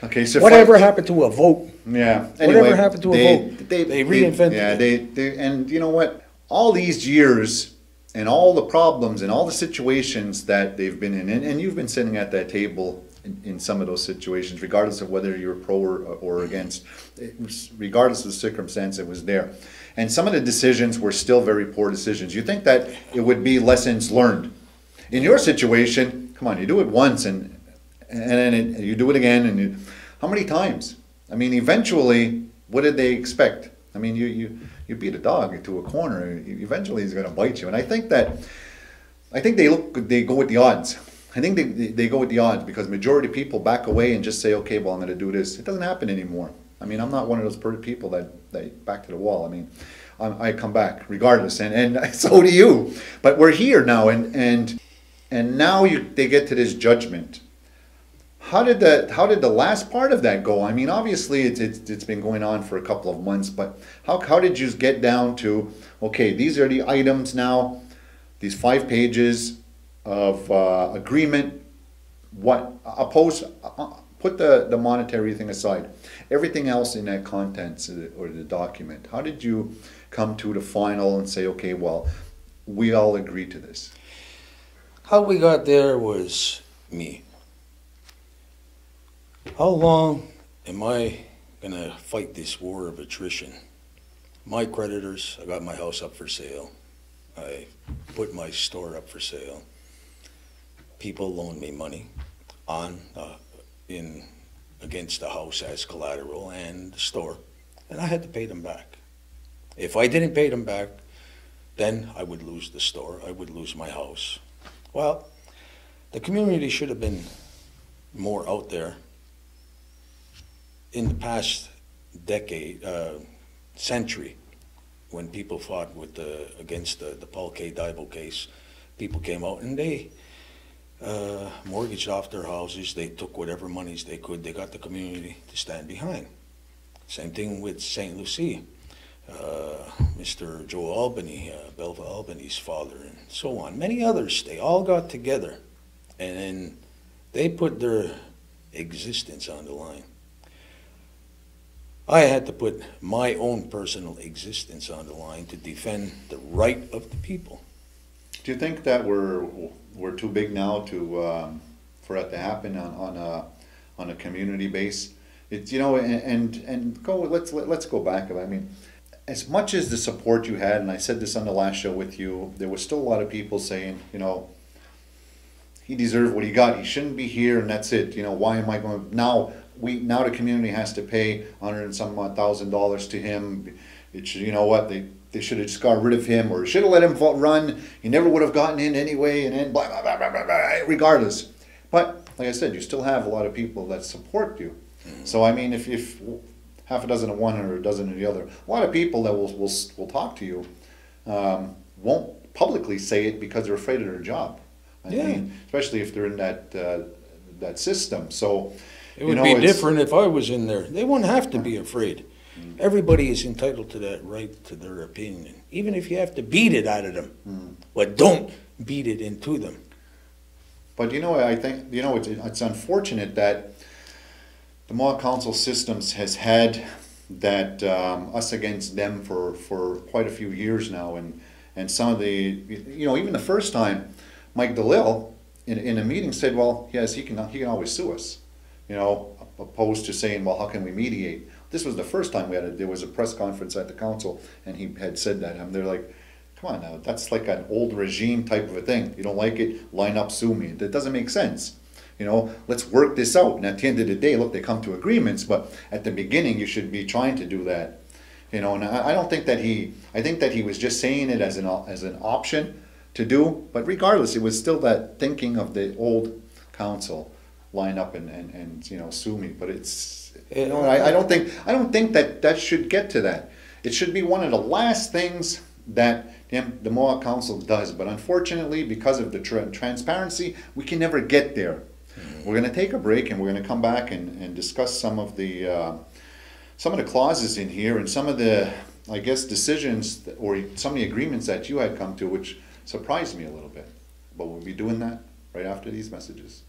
Okay, so whatever happened to a vote? Yeah. Anyway, Whatever happened to a vote? They reinvented it. Yeah, and you know what? All these years and all the problems and all the situations that they've been in, and you've been sitting at that table in some of those situations, regardless of whether you're pro or against, regardless of the circumstance, it was there. And some of the decisions were still very poor decisions. You think that it would be lessons learned. In your situation, come on, you do it once and then you do it again, and how many times? I mean, eventually, what did they expect? I mean, you beat a dog into a corner. Eventually, he's going to bite you. And I think they go with the odds. I think they go with the odds because majority of people back away and just say, okay, well, I'm going to do this. It doesn't happen anymore. I mean, I'm not one of those people that back to the wall. I mean, I come back regardless, and so do you. But we're here now, and now they get to this judgment. How did the last part of that go? I mean, obviously it's been going on for a couple of months, but how did you get down to, okay, these are the items now, these 5 pages of agreement, put the monetary thing aside, everything else in that contents or the document, how did you come to the final and say, okay, well, we all agree to this? How we got there was me. How long am I going to fight this war of attrition? My creditors, I got my house up for sale. I put my store up for sale. People loaned me money against the house as collateral and the store, and I had to pay them back. If I didn't pay them back, then I would lose the store, I would lose my house. Well, the community should have been more out there. In the past century, when people fought against the Paul K. Dibo case, people came out and they mortgaged off their houses. They took whatever monies they could. They got the community to stand behind. Same thing with St. Lucie. Mr. Joe Albany, Belva Albany's father, and so on. Many others, they all got together and then they put their existence on the line. I had to put my own personal existence on the line to defend the right of the people. Do you think that we're too big now for that to happen on a community base? It's, you know, and go let's go back. I mean, as much as the support you had, and I said this on the last show with you, there was still a lot of people saying, you know, he deserved what he got. He shouldn't be here, and that's it. You know, why am I going now? Now the community has to pay $100 and some $1,000 to him. It should, you know what, they should have just got rid of him, or should have let him run. He never would have gotten in anyway, and then blah, blah, blah, blah, blah, blah, regardless. But like I said, you still have a lot of people that support you. So I mean, if half a dozen of one or a dozen of the other, a lot of people that will talk to you won't publicly say it because they're afraid of their job. I mean, especially if they're in that system. So it would be different if I was in there. They wouldn't have to be afraid. Everybody is entitled to that right to their opinion, even if you have to beat it out of them. But don't beat it into them. But you know, I think, you know, it's unfortunate that the Mohawk Council systems has had that us against them for quite a few years now, and some of the, you know, even the first time, Mike DeLille in a meeting said, well, yes, he can always sue us, you know, opposed to saying, well, how can we mediate? This was the first time there was a press conference at the council, and he had said that, and they're like, come on now, that's like an old regime type of a thing. You don't like it, line up, sue me. That doesn't make sense. You know, let's work this out. And at the end of the day, look, they come to agreements, but at the beginning, you should be trying to do that. You know, and I don't think that I think that he was just saying it as an option to do, but regardless, it was still that thinking of the old council, line up and you know, sue me. But it's, you know, I don't think that should get to that. It should be one of the last things that the Mohawk Council does, but unfortunately, because of the transparency, we can never get there. We're going to take a break, and we're going to come back and discuss some of the clauses in here and some of the, I guess, decisions or some of the agreements that you had come to, which surprised me a little bit. But we'll be doing that right after these messages.